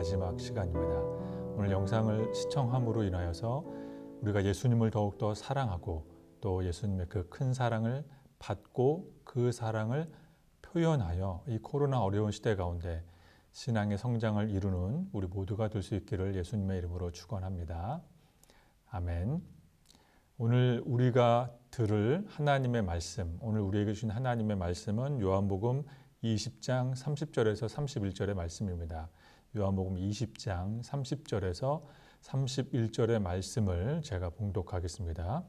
마지막 시간입니다. 오늘 영상을 시청함으로 인하여서 우리가 예수님을 더욱더 사랑하고 또 예수님의 그 큰 사랑을 받고 그 사랑을 표현하여 이 코로나 어려운 시대 가운데 신앙의 성장을 이루는 우리 모두가 될 수 있기를 예수님의 이름으로 축원합니다. 아멘. 오늘 우리가 들을 하나님의 말씀, 오늘 우리에게 주신 하나님의 말씀은 요한복음 20장 30절에서 31절의 말씀입니다. 요한복음 20장 30절에서 31절의 말씀을 제가 봉독하겠습니다.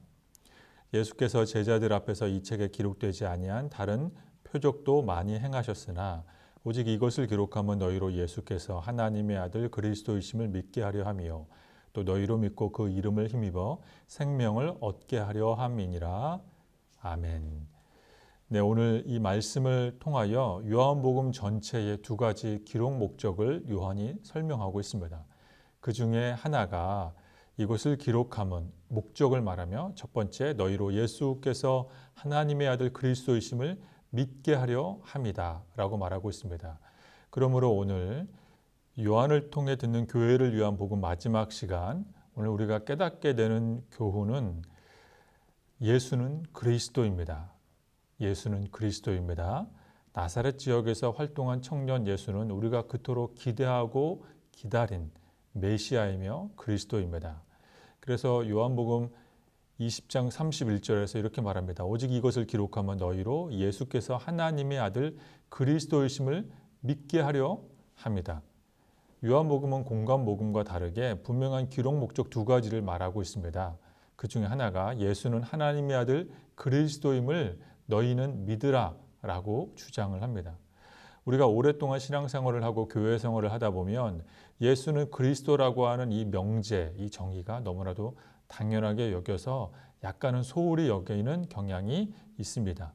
예수께서 제자들 앞에서 이 책에 기록되지 아니한 다른 표적도 많이 행하셨으나 오직 이것을 기록하면 너희로 예수께서 하나님의 아들 그리스도이심을 믿게 하려 함이요 또 너희로 믿고 그 이름을 힘입어 생명을 얻게 하려 함이니라. 아멘. 네, 오늘 이 말씀을 통하여 요한복음 전체의 두 가지 기록 목적을 요한이 설명하고 있습니다. 그 중에 하나가 이것을 기록함은 목적을 말하며 첫 번째 너희로 예수께서 하나님의 아들 그리스도이심을 믿게 하려 함이다 라고 말하고 있습니다. 그러므로 오늘 요한을 통해 듣는 교회를 위한 복음 마지막 시간, 오늘 우리가 깨닫게 되는 교훈은 예수는 그리스도입니다. 예수는 그리스도입니다. 나사렛 지역에서 활동한 청년 예수는 우리가 그토록 기대하고 기다린 메시아이며 그리스도입니다. 그래서 요한복음 20장 31절에서 이렇게 말합니다. 오직 이것을 기록하면 너희로 예수께서 하나님의 아들 그리스도이심을 믿게 하려 합니다. 요한복음은 공관복음과 다르게 분명한 기록 목적 두 가지를 말하고 있습니다. 그 중에 하나가 예수는 하나님의 아들 그리스도임을 너희는 믿으라 라고 주장을 합니다. 우리가 오랫동안 신앙생활을 하고 교회 생활을 하다 보면 예수는 그리스도라고 하는 이 명제, 이 정의가 너무나도 당연하게 여겨서 약간은 소홀히 여기는 경향이 있습니다.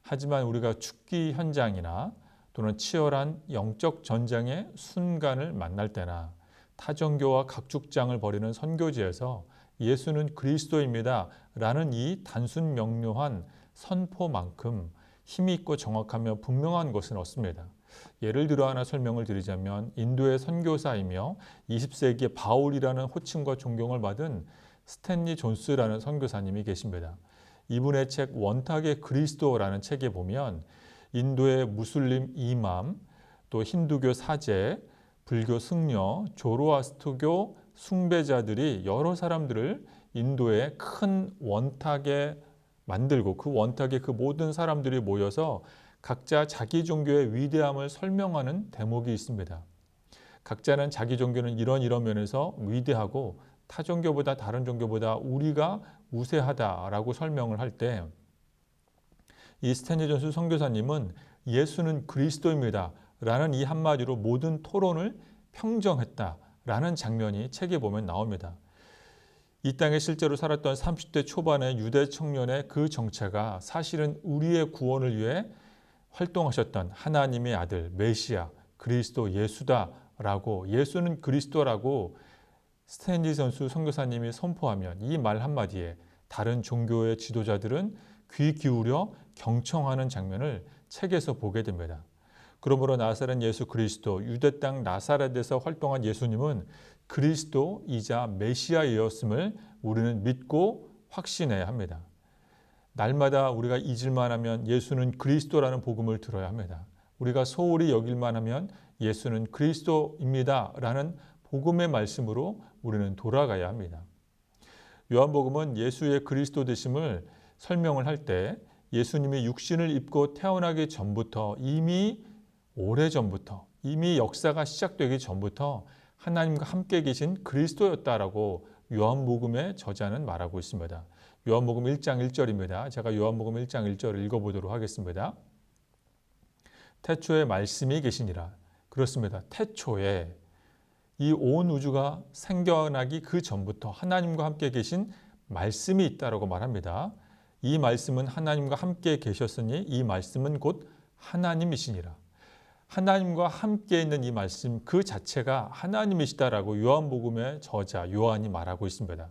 하지만 우리가 죽기 현장이나 또는 치열한 영적 전쟁의 순간을 만날 때나 타종교와 각축장을 벌이는 선교지에서 예수는 그리스도입니다 라는 이 단순 명료한 선포만큼 힘있고 정확하며 분명한 것은 없습니다. 예를 들어 하나 설명을 드리자면 인도의 선교사이며 20세기의 바울이라는 호칭과 존경을 받은 스탠리 존스라는 선교사님이 계십니다. 이분의 책 원탁의 그리스도라는 책에 보면 인도의 무슬림 이맘, 또 힌두교 사제, 불교 승려, 조로아스트교 숭배자들이 여러 사람들을 인도의 큰 원탁에 만들고 그 원탁에 그 모든 사람들이 모여서 각자 자기 종교의 위대함을 설명하는 대목이 있습니다. 각자는 자기 종교는 이런 면에서 위대하고 타 종교보다 다른 종교보다 우리가 우세하다라고 설명을 할 때 이 스탠리 존스 선교사님은 예수는 그리스도입니다 라는 이 한마디로 모든 토론을 평정했다라는 장면이 책에 보면 나옵니다. 이 땅에 실제로 살았던 30대 초반의 유대 청년의 그 정체가 사실은 우리의 구원을 위해 활동하셨던 하나님의 아들 메시아 그리스도 예수다라고 예수는 그리스도라고 스탠리 존스 선교사님이 선포하면 이 말 한마디에 다른 종교의 지도자들은 귀 기울여 경청하는 장면을 책에서 보게 됩니다. 그러므로 나사렛 예수 그리스도, 유대 땅 나사렛에서 활동한 예수님은 그리스도이자 메시아이었음을 우리는 믿고 확신해야 합니다. 날마다 우리가 잊을만 하면 예수는 그리스도라는 복음을 들어야 합니다. 우리가 소홀히 여길만 하면 예수는 그리스도입니다 라는 복음의 말씀으로 우리는 돌아가야 합니다. 요한복음은 예수의 그리스도 되심을 설명을 할 때 예수님이 육신을 입고 태어나기 전부터 이미 오래전부터 이미 역사가 시작되기 전부터 하나님과 함께 계신 그리스도였다라고 요한복음의 저자는 말하고 있습니다. 요한복음 1장 1절입니다. 제가 요한복음 1장 1절을 읽어보도록 하겠습니다. 태초에 말씀이 계시니라. 그렇습니다. 태초에 이 온 우주가 생겨나기 그 전부터 하나님과 함께 계신 말씀이 있다라고 말합니다. 이 말씀은 하나님과 함께 계셨으니 이 말씀은 곧 하나님이시니라. 하나님과 함께 있는 이 말씀 그 자체가 하나님이시다라고 요한복음의 저자 요한이 말하고 있습니다.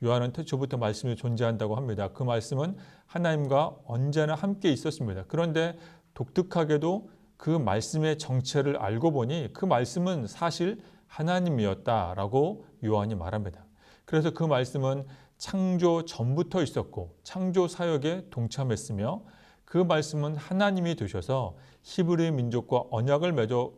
요한은 태초부터 말씀이 존재한다고 합니다. 그 말씀은 하나님과 언제나 함께 있었습니다. 그런데 독특하게도 그 말씀의 정체를 알고 보니 그 말씀은 사실 하나님이었다라고 요한이 말합니다. 그래서 그 말씀은 창조 전부터 있었고 창조 사역에 동참했으며 그 말씀은 하나님이 되셔서 히브리 민족과 언약을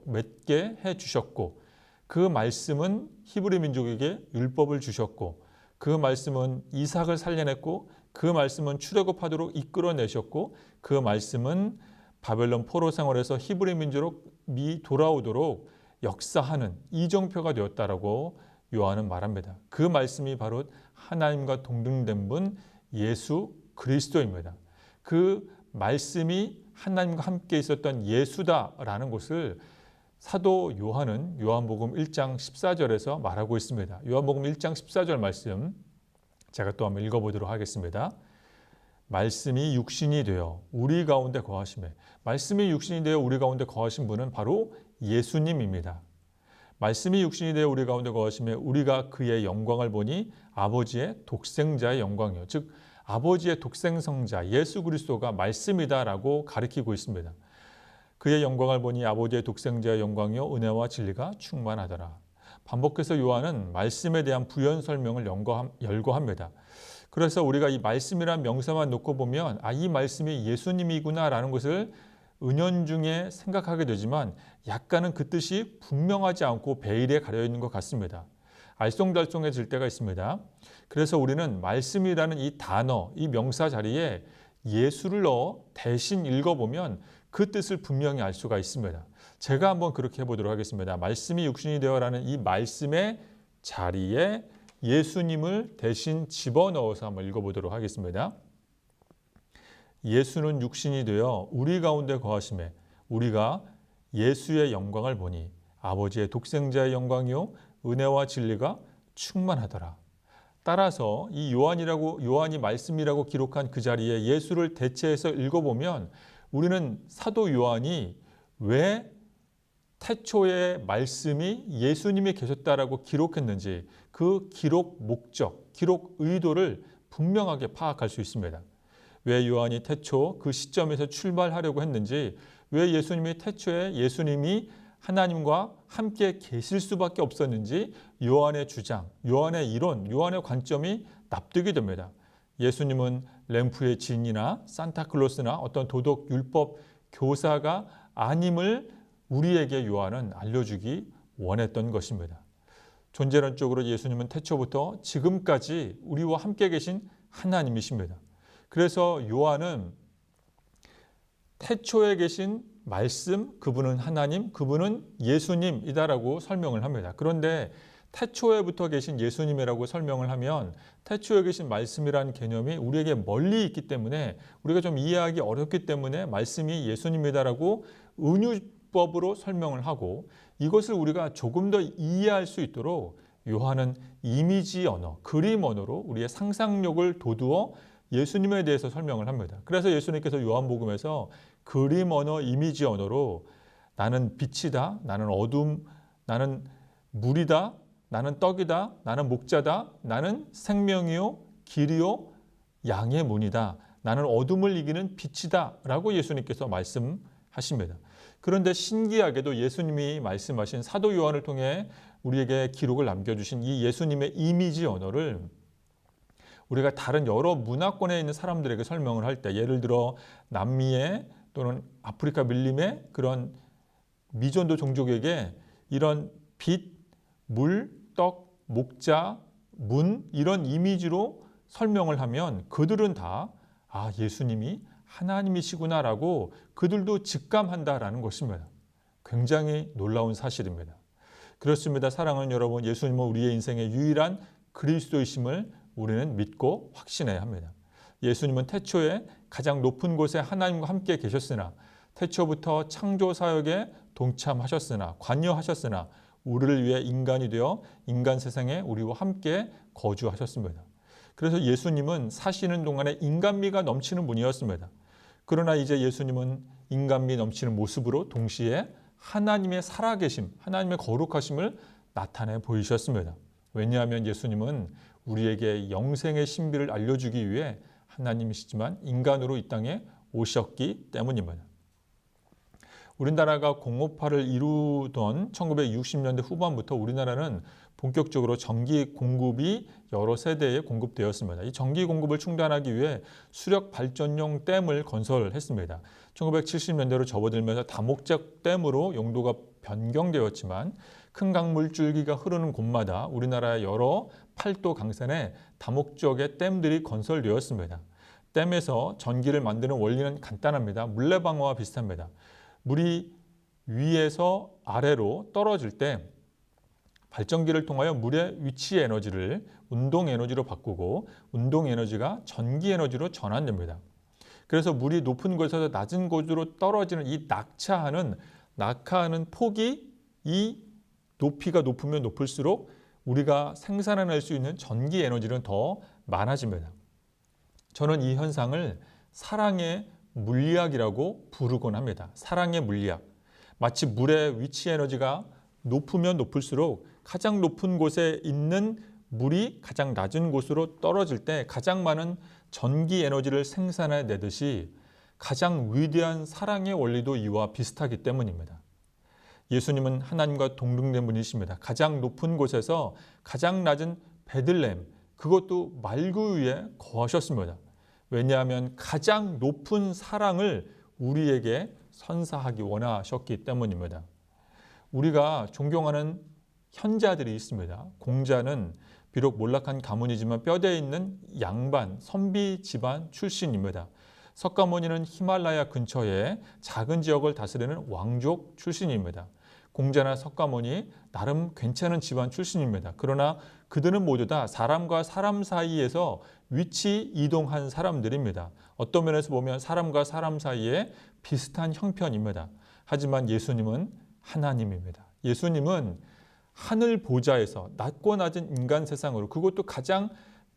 맺게 해주셨고 그 말씀은 히브리 민족에게 율법을 주셨고 그 말씀은 이삭을 살려냈고 그 말씀은 출애굽하도록 이끌어내셨고 그 말씀은 바벨론 포로 생활에서 히브리 민족이 돌아오도록 역사하는 이정표가 되었다라고 요한은 말합니다. 그 말씀이 바로 하나님과 동등된 분 예수 그리스도입니다. 그 말씀이 하나님과 함께 있었던 예수다라는 것을 사도 요한은 요한복음 1장 14절에서 말하고 있습니다. 요한복음 1장 14절 말씀 제가 또 한번 읽어보도록 하겠습니다. 말씀이 육신이 되어 우리 가운데 거하심에 말씀이 육신이 되어 우리 가운데 거하신 분은 바로 예수님입니다. 말씀이 육신이 되어 우리 가운데 거하심에 우리가 그의 영광을 보니 아버지의 독생자의 영광이요. 즉 아버지의 독생성자 예수 그리스도가 말씀이다라고 가리키고 있습니다. 그의 영광을 보니 아버지의 독생자의 영광이요 은혜와 진리가 충만하더라. 반복해서 요한은 말씀에 대한 부연 설명을 열거합니다. 그래서 우리가 이 말씀이란 명사만 놓고 보면 이 말씀이 예수님이구나라는 것을 은연중에 생각하게 되지만 약간은 그 뜻이 분명하지 않고 베일에 가려 있는 것 같습니다. 알쏭달쏭해질 때가 있습니다. 그래서 우리는 말씀이라는 이 단어, 이 명사 자리에 예수를 넣어 대신 읽어보면 그 뜻을 분명히 알 수가 있습니다. 제가 한번 그렇게 해보도록 하겠습니다. 말씀이 육신이 되어라는 이 말씀의 자리에 예수님을 대신 집어넣어서 한번 읽어보도록 하겠습니다. 예수는 육신이 되어 우리 가운데 거하심에 우리가 예수의 영광을 보니 아버지의 독생자의 영광이요 은혜와 진리가 충만하더라. 따라서 이 요한이 말씀이라고 기록한 그 자리에 예수를 대체해서 읽어보면 우리는 사도 요한이 왜 태초의 말씀이 예수님이 계셨다라고 기록했는지 그 기록 목적, 기록 의도를 분명하게 파악할 수 있습니다. 왜 요한이 태초 그 시점에서 출발하려고 했는지, 왜 예수님이 태초에 예수님이 하나님과 함께 계실 수밖에 없었는지 요한의 주장, 요한의 이론, 요한의 관점이 납득이 됩니다. 예수님은 램프의 진이나 산타클로스나 어떤 도덕 율법 교사가 아님을 우리에게 요한은 알려주기 원했던 것입니다. 존재론적으로 예수님은 태초부터 지금까지 우리와 함께 계신 하나님이십니다. 그래서 요한은 태초에 계신 말씀, 그분은 하나님, 그분은 예수님이다라고 설명을 합니다. 그런데 태초에부터 계신 예수님이라고 설명을 하면 태초에 계신 말씀이라는 개념이 우리에게 멀리 있기 때문에 우리가 좀 이해하기 어렵기 때문에 말씀이 예수님이다라고 은유법으로 설명을 하고, 이것을 우리가 조금 더 이해할 수 있도록 요한은 이미지 언어, 그림 언어로 우리의 상상력을 돋우어 예수님에 대해서 설명을 합니다. 그래서 예수님께서 요한복음에서 그림 언어, 이미지 언어로 나는 빛이다, 나는 어둠, 나는 물이다, 나는 떡이다, 나는 목자다, 나는 생명이요 길이요 양의 문이다, 나는 어둠을 이기는 빛이다 라고 예수님께서 말씀하십니다. 그런데 신기하게도 예수님이 말씀하신 사도 요한을 통해 우리에게 기록을 남겨주신 이 예수님의 이미지 언어를 우리가 다른 여러 문화권에 있는 사람들에게 설명을 할 때, 예를 들어 남미의 또는 아프리카 밀림의 그런 미전도 종족에게 이런 빛, 물, 떡, 목자, 문 이런 이미지로 설명을 하면 그들은 다 예수님이 하나님이시구나라고 그들도 직감한다라는 것입니다. 굉장히 놀라운 사실입니다. 그렇습니다. 사랑하는 여러분, 예수님은 우리의 인생의 유일한 그리스도이심을 우리는 믿고 확신해야 합니다. 예수님은 태초에 가장 높은 곳에 하나님과 함께 계셨으나, 태초부터 창조 사역에 동참하셨으나, 관여하셨으나 우리를 위해 인간이 되어 인간 세상에 우리와 함께 거주하셨습니다. 그래서 예수님은 사시는 동안에 인간미가 넘치는 분이었습니다. 그러나 이제 예수님은 인간미 넘치는 모습으로 동시에 하나님의 살아계심, 하나님의 거룩하심을 나타내 보이셨습니다. 왜냐하면 예수님은 우리에게 영생의 신비를 알려주기 위해 하나님이시지만 인간으로 이 땅에 오셨기 때문입니다. 우리나라가 공업화를 이루던 1960년대 후반부터 우리나라는 본격적으로 전기 공급이 여러 세대에 공급되었습니다. 이 전기 공급을 충당하기 위해 수력 발전용 댐을 건설했습니다. 1970년대로 접어들면서 다목적 댐으로 용도가 변경되었지만 큰 강물 줄기가 흐르는 곳마다 우리나라의 여러 팔도 강산에 다목적의 댐들이 건설되었습니다. 댐에서 전기를 만드는 원리는 간단합니다. 물레방아와 비슷합니다. 물이 위에서 아래로 떨어질 때 발전기를 통하여 물의 위치 에너지를 운동 에너지로 바꾸고 운동 에너지가 전기 에너지로 전환됩니다. 그래서 물이 높은 곳에서 낮은 곳으로 떨어지는 이 낙하하는 폭이 이 높이가 높으면 높을수록 우리가 생산해낼 수 있는 전기 에너지는 더 많아집니다. 저는 이 현상을 사랑의 물리학이라고 부르곤 합니다. 사랑의 물리학. 마치 물의 위치 에너지가 높으면 높을수록 가장 높은 곳에 있는 물이 가장 낮은 곳으로 떨어질 때 가장 많은 전기 에너지를 생산해내듯이 가장 위대한 사랑의 원리도 이와 비슷하기 때문입니다. 예수님은 하나님과 동등된 분이십니다. 가장 높은 곳에서 가장 낮은 베들레헴, 그것도 말구 위에 거하셨습니다. 왜냐하면 가장 높은 사랑을 우리에게 선사하기 원하셨기 때문입니다. 우리가 존경하는 현자들이 있습니다. 공자는 비록 몰락한 가문이지만 뼈대에 있는 양반, 선비 집안 출신입니다. 석가모니는 히말라야 근처의 작은 지역을 다스리는 왕족 출신입니다. 공자나 석가모니 나름 괜찮은 집안 출신입니다. 그러나 그들은 모두 다 사람과 사람 사이에서 위치 이동한 사람들입니다. 어떤 면에서 보면 사람과 사람 사이에 비슷한 형편입니다. 하지만 예수님은 하나님입니다. 예수님은 하늘 보좌에서 낮고 낮은 인간 세상으로, 그것도 가장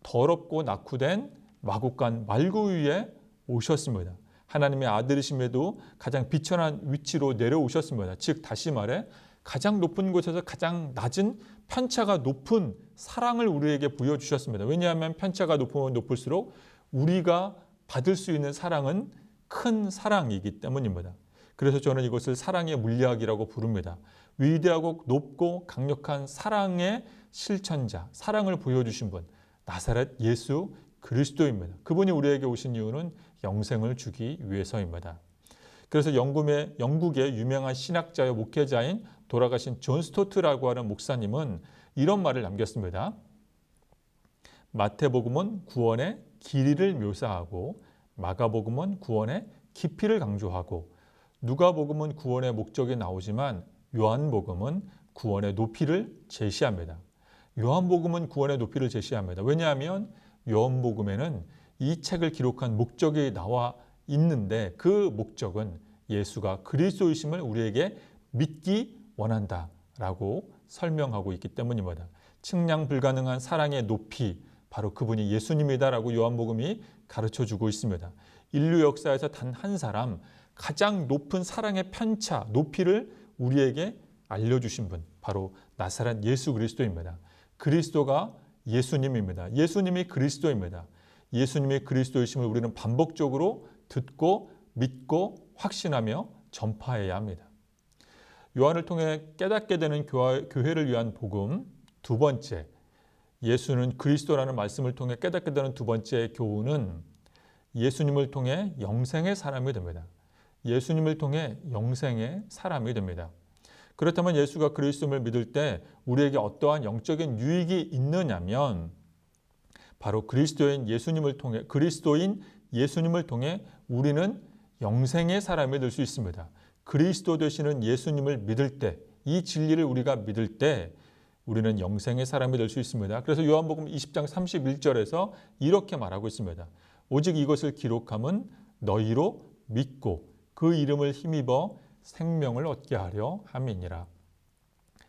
더럽고 낙후된 마국간 말구 위에 오셨습니다. 하나님의 아들이심에도 가장 비천한 위치로 내려오셨습니다. 즉 다시 말해 가장 높은 곳에서 가장 낮은 편차가 높은 사랑을 우리에게 보여주셨습니다. 왜냐하면 편차가 높으면 높을수록 우리가 받을 수 있는 사랑은 큰 사랑이기 때문입니다. 그래서 저는 이것을 사랑의 물리학이라고 부릅니다. 위대하고 높고 강력한 사랑의 실천자, 사랑을 보여주신 분, 나사렛 예수 그리스도입니다. 그분이 우리에게 오신 이유는 영생을 주기 위해서입니다. 그래서 영국의 유명한 신학자여 목회자인 돌아가신 존 스토트라고 하는 목사님은 이런 말을 남겼습니다. 마태복음은 구원의 길이를 묘사하고 마가복음은 구원의 깊이를 강조하고 누가복음은 구원의 목적이 나오지만 요한복음은 구원의 높이를 제시합니다. 요한복음은 구원의 높이를 제시합니다. 왜냐하면 요한복음에는 이 책을 기록한 목적이 나와 있는데 그 목적은 예수가 그리스도이심을 우리에게 믿기 원한다라고 설명하고 있기 때문입니다. 측량 불가능한 사랑의 높이, 바로 그분이 예수님이다라고 요한복음이 가르쳐주고 있습니다. 인류 역사에서 단 한 사람, 가장 높은 사랑의 편차, 높이를 우리에게 알려주신 분, 바로 나사렛 예수 그리스도입니다. 그리스도가 예수님입니다. 예수님이 그리스도입니다. 예수님이 그리스도이심을 우리는 반복적으로 듣고 믿고 확신하며 전파해야 합니다. 요한을 통해 깨닫게 되는 교회를 위한 복음 두 번째, 예수는 그리스도라는 말씀을 통해 깨닫게 되는 두 번째 교훈은 예수님을 통해 영생의 사람이 됩니다. 예수님을 통해 영생의 사람이 됩니다. 그렇다면 예수가 그리스도를 믿을 때 우리에게 어떠한 영적인 유익이 있느냐면 바로 그리스도인 예수님을 통해 우리는 영생의 사람이 될 수 있습니다. 그리스도 되시는 예수님을 믿을 때, 이 진리를 우리가 믿을 때 우리는 영생의 사람이 될 수 있습니다. 그래서 요한복음 20장 31절에서 이렇게 말하고 있습니다. 오직 이것을 기록함은 너희로 믿고 그 이름을 힘입어 생명을 얻게 하려 함이니라.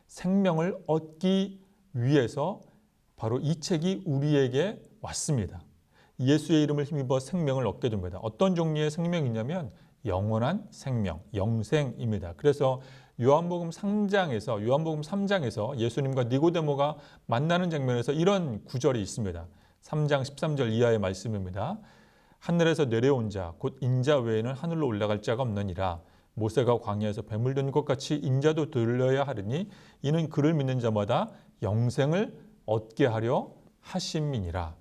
생명을 얻기 위해서 바로 이 책이 우리에게 왔습니다. 예수의 이름을 힘입어 생명을 얻게 됩니다. 어떤 종류의 생명이냐면 영원한 생명, 영생입니다. 그래서 요한복음 3장에서 예수님과 니고데모가 만나는 장면에서 이런 구절이 있습니다. 3장 13절 이하의 말씀입니다. 하늘에서 내려온 자, 곧 인자 외에는 하늘로 올라갈 자가 없느니라. 모세가 광야에서 뱀을 든 것 같이 인자도 들려야 하리니 이는 그를 믿는 자마다 영생을 얻게 하려 하심이니라.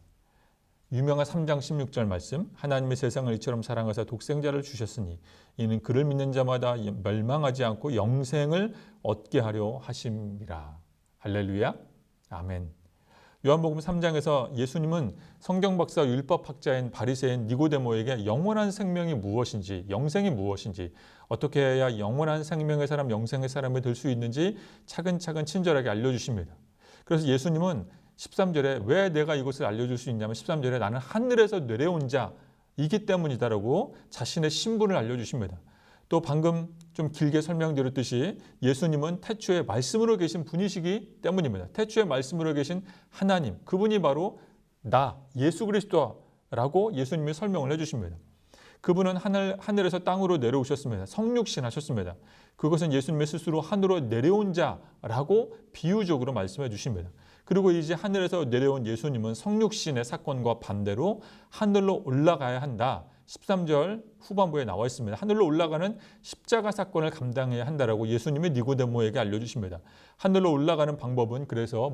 유명한 3장 16절 말씀, 하나님의 세상을 이처럼 사랑하사 독생자를 주셨으니 이는 그를 믿는 자마다 멸망하지 않고 영생을 얻게 하려 하심이라. 할렐루야. 아멘. 요한복음 3장에서 예수님은 성경박사 율법학자인 바리새인 니고데모에게 영원한 생명이 무엇인지, 영생이 무엇인지, 어떻게 해야 영원한 생명의 사람, 영생의 사람이 될 수 있는지 차근차근 친절하게 알려주십니다. 그래서 예수님은 13절에 왜 내가 이것을 알려줄 수 있냐면 13절에 나는 하늘에서 내려온 자이기 때문이다라고 자신의 신분을 알려주십니다. 또 방금 좀 길게 설명드렸듯이 예수님은 태초에 말씀으로 계신 분이시기 때문입니다. 태초에 말씀으로 계신 하나님, 그분이 바로 나, 예수 그리스도라고 예수님이 설명을 해주십니다. 그분은 하늘에서 땅으로 내려오셨습니다. 성육신 하셨습니다. 그것은 예수님의 스스로 하늘로 내려온 자라고 비유적으로 말씀해 주십니다. 그리고 이제 하늘에서 내려온 예수님은 성육신의 사건과 반대로 하늘로 올라가야 한다. 13절 후반부에 나와 있습니다. 하늘로 올라가는 십자가 사건을 감당해야 한다라고 예수님이 니고데모에게 알려주십니다. 하늘로 올라가는 방법은 그래서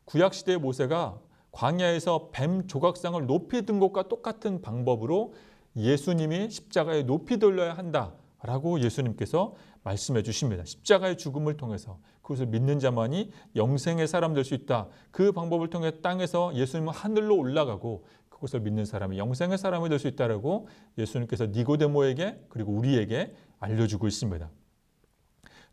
구약시대의 모세가 광야에서 뱀 조각상을 높이 든 것과 똑같은 방법으로 예수님이 십자가에 높이 돌려야 한다라고 예수님께서 말씀해 주십니다. 십자가의 죽음을 통해서 그것을 믿는 자만이 영생의 사람 될 수 있다. 그 방법을 통해 땅에서 예수님은 하늘로 올라가고 그것을 믿는 사람이 영생의 사람이 될 수 있다라고 예수님께서 니고데모에게 그리고 우리에게 알려주고 있습니다.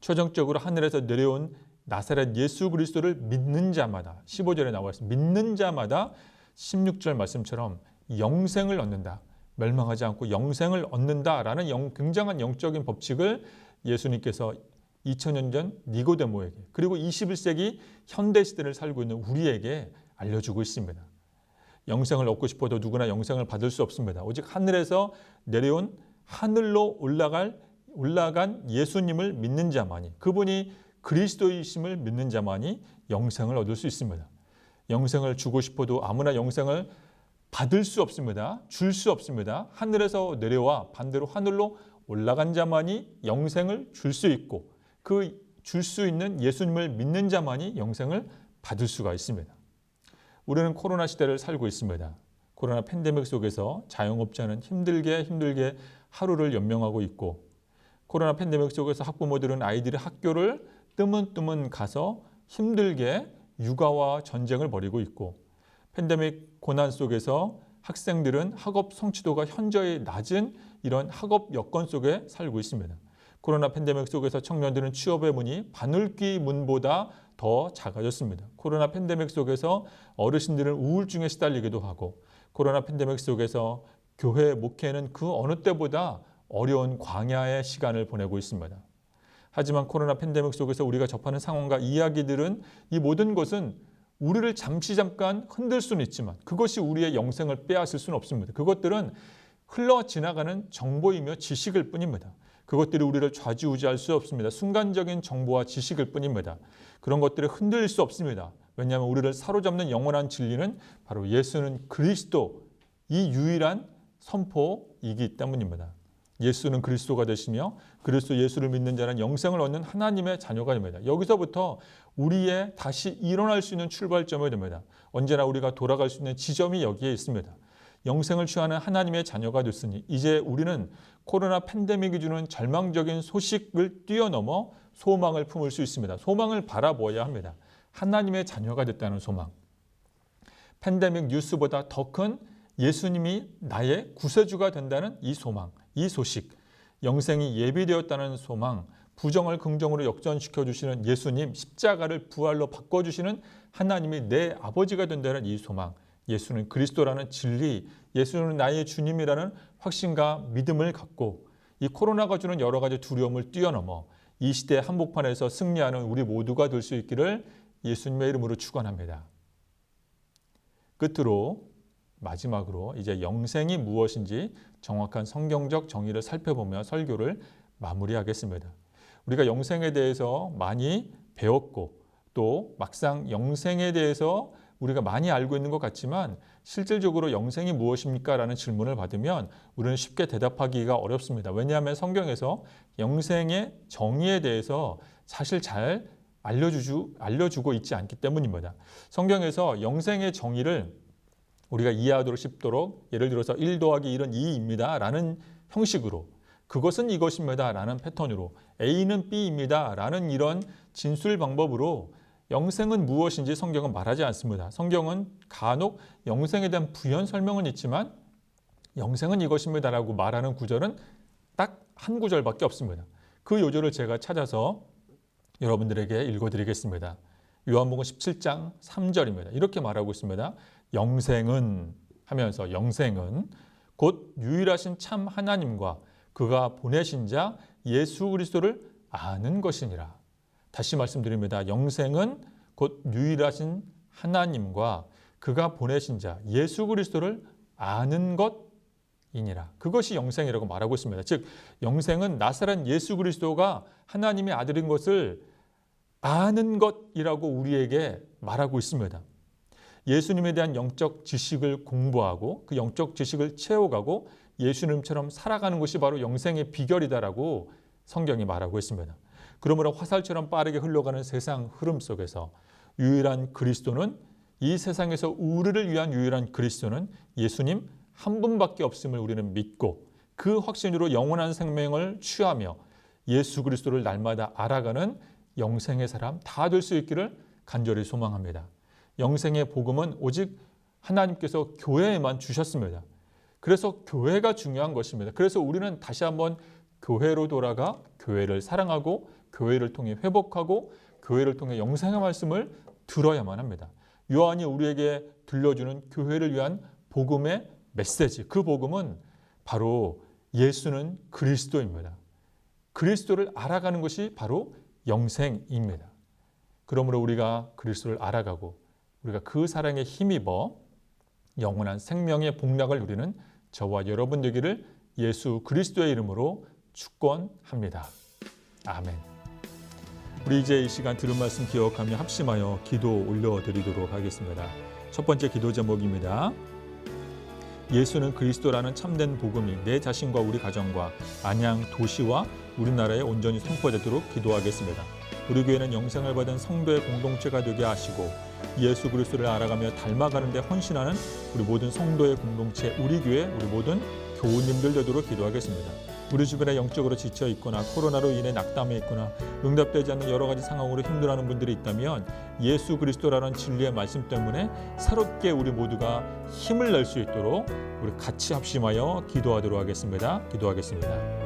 최종적으로 하늘에서 내려온 나사렛 예수 그리스도를 믿는 자마다 15절에 나와 있습니다. 믿는 자마다 16절 말씀처럼 영생을 얻는다. 멸망하지 않고 영생을 얻는다라는 굉장한 영적인 법칙을 예수님께서 2000년 전 니고데모에게 그리고 21세기 현대시대를 살고 있는 우리에게 알려주고 있습니다. 영생을 얻고 싶어도 누구나 영생을 받을 수 없습니다. 오직 하늘에서 내려온 하늘로 올라간 예수님을 믿는 자만이 그분이 그리스도이심을 믿는 자만이 영생을 얻을 수 있습니다. 영생을 주고 싶어도 아무나 영생을 받을 수 없습니다. 줄 수 없습니다. 하늘에서 내려와 반대로 하늘로 올라간 자만이 영생을 줄 수 있고 그 줄 수 있는 예수님을 믿는 자만이 영생을 받을 수가 있습니다. 우리는 코로나 시대를 살고 있습니다. 코로나 팬데믹 속에서 자영업자는 힘들게 하루를 연명하고 있고 코로나 팬데믹 속에서 학부모들은 아이들의 학교를 뜨문뜨문 가서 힘들게 육아와 전쟁을 벌이고 있고 팬데믹 고난 속에서 학생들은 학업 성취도가 현저히 낮은 이런 학업 여건 속에 살고 있습니다. 코로나 팬데믹 속에서 청년들은 취업의 문이 바늘귀 문보다 더 작아졌습니다. 코로나 팬데믹 속에서 어르신들은 우울증에 시달리기도 하고 코로나 팬데믹 속에서 교회 목회는 그 어느 때보다 어려운 광야의 시간을 보내고 있습니다. 하지만 코로나 팬데믹 속에서 우리가 접하는 상황과 이야기들은 이 모든 것은 우리를 잠깐 흔들 수는 있지만 그것이 우리의 영생을 빼앗을 수는 없습니다. 그것들은 흘러 지나가는 정보이며 지식일 뿐입니다. 그것들이 우리를 좌지우지할 수 없습니다. 순간적인 정보와 지식일 뿐입니다. 그런 것들을 흔들릴 수 없습니다. 왜냐하면 우리를 사로잡는 영원한 진리는 바로 예수는 그리스도 이 유일한 선포이기 때문입니다. 예수는 그리스도가 되시며 그리스도 예수를 믿는 자는 영생을 얻는 하나님의 자녀가 됩니다. 여기서부터 우리의 다시 일어날 수 있는 출발점이 됩니다. 언제나 우리가 돌아갈 수 있는 지점이 여기에 있습니다. 영생을 취하는 하나님의 자녀가 됐으니 이제 우리는 코로나 팬데믹이 주는 절망적인 소식을 뛰어넘어 소망을 품을 수 있습니다. 소망을 바라보아야 합니다. 하나님의 자녀가 됐다는 소망. 팬데믹 뉴스보다 더 큰 예수님이 나의 구세주가 된다는 이 소망, 이 소식, 영생이 예비되었다는 소망, 부정을 긍정으로 역전시켜 주시는 예수님, 십자가를 부활로 바꿔주시는 하나님이 내 아버지가 된다는 이 소망, 예수는 그리스도라는 진리, 예수는 나의 주님이라는 확신과 믿음을 갖고 이 코로나가 주는 여러 가지 두려움을 뛰어넘어 이 시대 한복판에서 승리하는 우리 모두가 될 수 있기를 예수님의 이름으로 축원합니다. 끝으로 마지막으로 이제 영생이 무엇인지 정확한 성경적 정의를 살펴보며 설교를 마무리하겠습니다. 우리가 영생에 대해서 많이 배웠고 또 막상 영생에 대해서 우리가 많이 알고 있는 것 같지만 실질적으로 영생이 무엇입니까? 라는 질문을 받으면 우리는 쉽게 대답하기가 어렵습니다. 왜냐하면 성경에서 영생의 정의에 대해서 사실 잘 알려주고 있지 않기 때문입니다. 성경에서 영생의 정의를 우리가 이해하도록 쉽도록 예를 들어서 1 더하기 1은 2입니다 라는 형식으로, 그것은 이것입니다 라는 패턴으로, A는 B입니다 라는 이런 진술 방법으로 영생은 무엇인지 성경은 말하지 않습니다. 성경은 간혹 영생에 대한 부연 설명은 있지만 영생은 이것입니다 라고 말하는 구절은 딱 한 구절밖에 없습니다. 그 요절을 제가 찾아서 여러분들에게 읽어드리겠습니다. 요한복음 17장 3절입니다. 이렇게 말하고 있습니다. 영생은 하면서, 영생은 곧 유일하신 참 하나님과 그가 보내신 자 예수 그리스도를 아는 것이니라. 다시 말씀드립니다. 영생은 곧 유일하신 하나님과 그가 보내신 자 예수 그리스도를 아는 것이니라. 그것이 영생이라고 말하고 있습니다. 즉 영생은 나사렛 예수 그리스도가 하나님의 아들인 것을 아는 것이라고 우리에게 말하고 있습니다. 예수님에 대한 영적 지식을 공부하고 그 영적 지식을 채워가고 예수님처럼 살아가는 것이 바로 영생의 비결이다라고 성경이 말하고 있습니다. 그러므로 화살처럼 빠르게 흘러가는 세상 흐름 속에서 유일한 그리스도는, 이 세상에서 우리를 위한 유일한 그리스도는 예수님 한 분밖에 없음을 우리는 믿고 그 확신으로 영원한 생명을 취하며 예수 그리스도를 날마다 알아가는 영생의 사람 다 될 수 있기를 간절히 소망합니다. 영생의 복음은 오직 하나님께서 교회에만 주셨습니다. 그래서 교회가 중요한 것입니다. 그래서 우리는 다시 한번 교회로 돌아가 교회를 사랑하고 교회를 통해 회복하고 교회를 통해 영생의 말씀을 들어야만 합니다. 요한이 우리에게 들려주는 교회를 위한 복음의 메시지, 그 복음은 바로 예수는 그리스도입니다. 그리스도를 알아가는 것이 바로 영생입니다. 그러므로 우리가 그리스도를 알아가고 우리가 그 사랑에 힘입어 영원한 생명의 복락을 누리는 저와 여러분 되기를 예수 그리스도의 이름으로 축원합니다. 아멘. 우리 이제 이 시간 들은 말씀 기억하며 합심하여 기도 올려드리도록 하겠습니다. 첫 번째 기도 제목입니다. 예수는 그리스도라는 참된 복음이 내 자신과 우리 가정과 안양 도시와 우리나라에 온전히 선포되도록 기도하겠습니다. 우리 교회는 영생을 받은 성도의 공동체가 되게 하시고 예수 그리스도를 알아가며 닮아가는 데 헌신하는 우리 모든 성도의 공동체, 우리 교회, 우리 모든 교우님들 되도록 기도하겠습니다. 우리 주변에 영적으로 지쳐 있거나 코로나로 인해 낙담해 있거나 응답되지 않는 여러 가지 상황으로 힘들어하는 분들이 있다면 예수 그리스도라는 진리의 말씀 때문에 새롭게 우리 모두가 힘을 낼 수 있도록 우리 같이 합심하여 기도하도록 하겠습니다. 기도하겠습니다.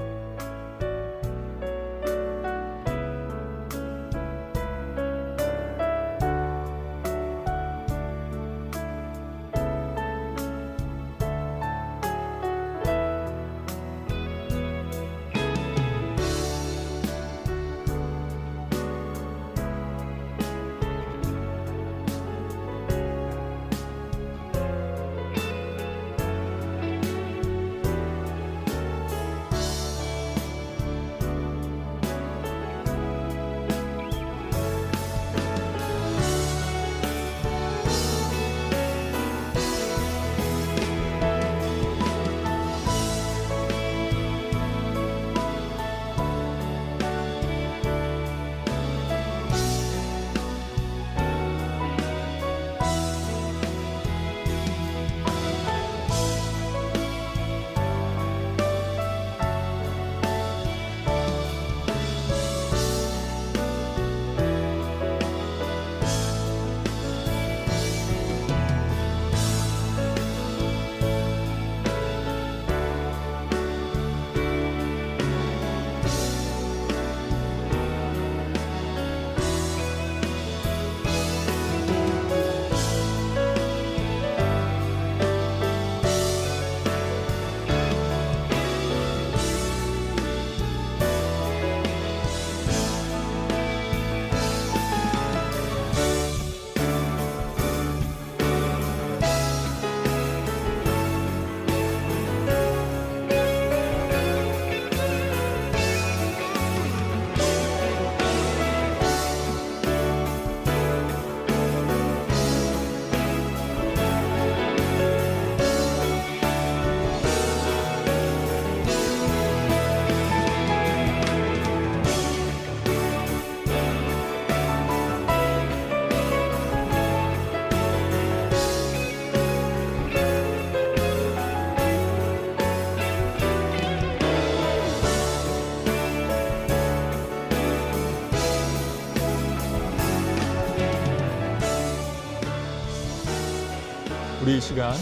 우리 이 시간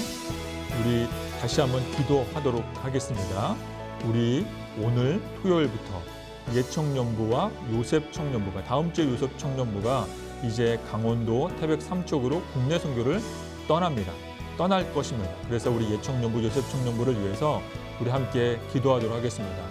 우리 다시 한번 기도하도록 하겠습니다. 우리 오늘 토요일부터 예청년부와 요셉청년부가 다음 주에 요셉청년부가 이제 강원도 태백 삼척으로 국내 선교를 떠날 것입니다. 그래서 우리 예청년부, 요셉청년부를 위해서 우리 함께 기도하도록 하겠습니다.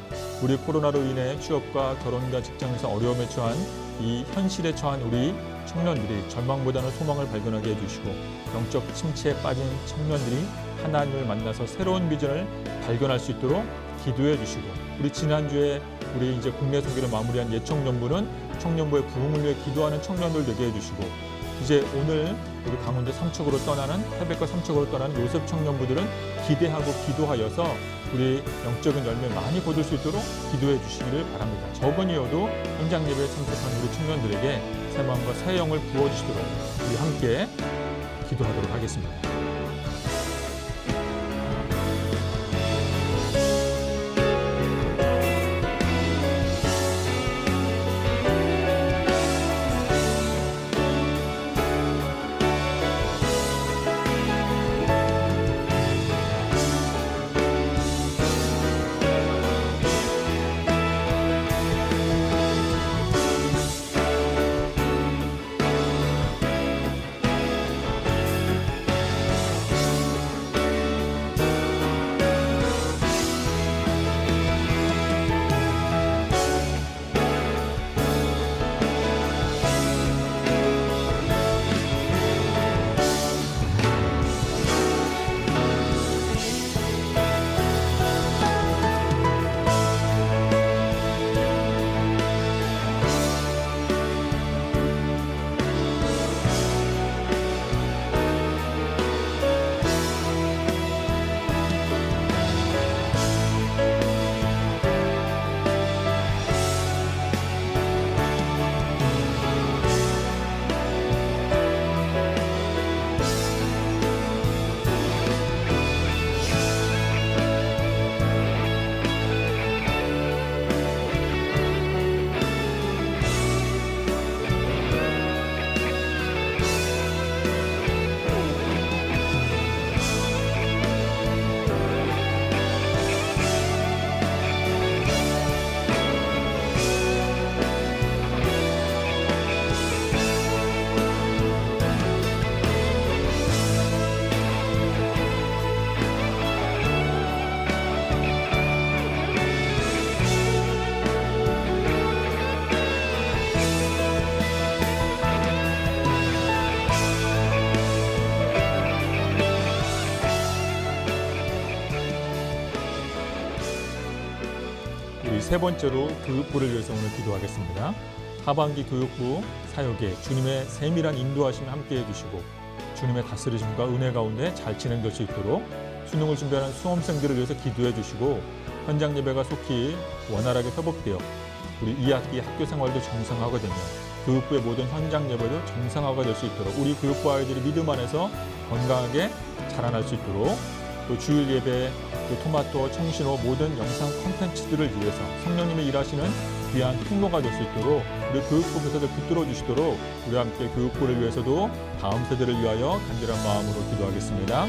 우리 코로나로 인해 취업과 결혼과 직장에서 어려움에 처한 이 현실에 처한 우리 청년들이 절망보다는 소망을 발견하게 해주시고 영적 침체에 빠진 청년들이 하나님을 만나서 새로운 비전을 발견할 수 있도록 기도해 주시고 우리 지난주에 우리 이제 국내 선교를 마무리한 예청년부는 청년부의 부흥을 위해 기도하는 청년들 되게 해주시고 이제 오늘 우리 강원도 삼척으로 떠나는 태백과 삼척으로 떠나는 요셉 청년부들은 기대하고 기도하여서 우리 영적인 열매 많이 거둘 수 있도록 기도해 주시기를 바랍니다. 적은이어도 현장 예배에 참석한 우리 청년들에게 새 마음과 새 영을 부어주시도록 우리 함께 기도하도록 하겠습니다. 우리 세 번째로 교육부를 위해서 오늘 기도하겠습니다. 하반기 교육부 사역에 주님의 세밀한 인도하심을 함께해 주시고 주님의 다스리심과 은혜 가운데 잘 진행될 수 있도록 수능을 준비하는 수험생들을 위해서 기도해 주시고 현장 예배가 속히 원활하게 회복되어 우리 2학기 학교 생활도 정상화가 되며 교육부의 모든 현장 예배도 정상화가 될 수 있도록 우리 교육부 아이들이 믿음 안에서 건강하게 자라날 수 있도록 또 주일 예배, 또 토마토, 청신호 모든 영상 콘텐츠들을 위해서 성령님이 일하시는 귀한 통로가 될 수 있도록 우리 교육부 부서들 붙들어 주시도록 우리 함께 교육부를 위해서도 다음 세대를 위하여 간절한 마음으로 기도하겠습니다.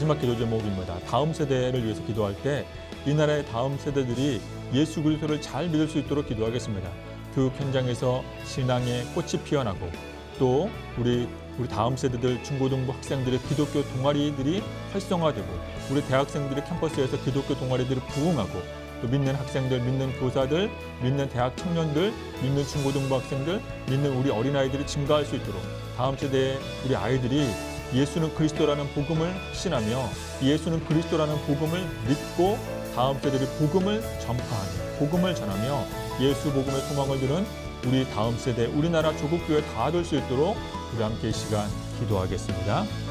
마지막 기도 제목입니다. 다음 세대를 위해서 기도할 때 이 나라의 다음 세대들이 예수 그리스도를 잘 믿을 수 있도록 기도하겠습니다. 교육 현장에서 신앙의 꽃이 피어나고 또 우리 다음 세대들 중고등부 학생들의 기독교 동아리들이 활성화되고 우리 대학생들의 캠퍼스에서 기독교 동아리들을 부흥하고 또 믿는 학생들, 믿는 교사들, 믿는 대학 청년들, 믿는 중고등부 학생들, 믿는 우리 어린아이들이 증가할 수 있도록 다음 세대의 우리 아이들이 예수는 그리스도라는 복음을 확신하며 예수는 그리스도라는 복음을 믿고 다음 세대들이 복음을 전파하며 복음을 전하며 예수 복음의 소망을 두는 우리 다음 세대, 우리나라 조국교회 다 될 수 있도록 우리 함께 이 시간 기도하겠습니다.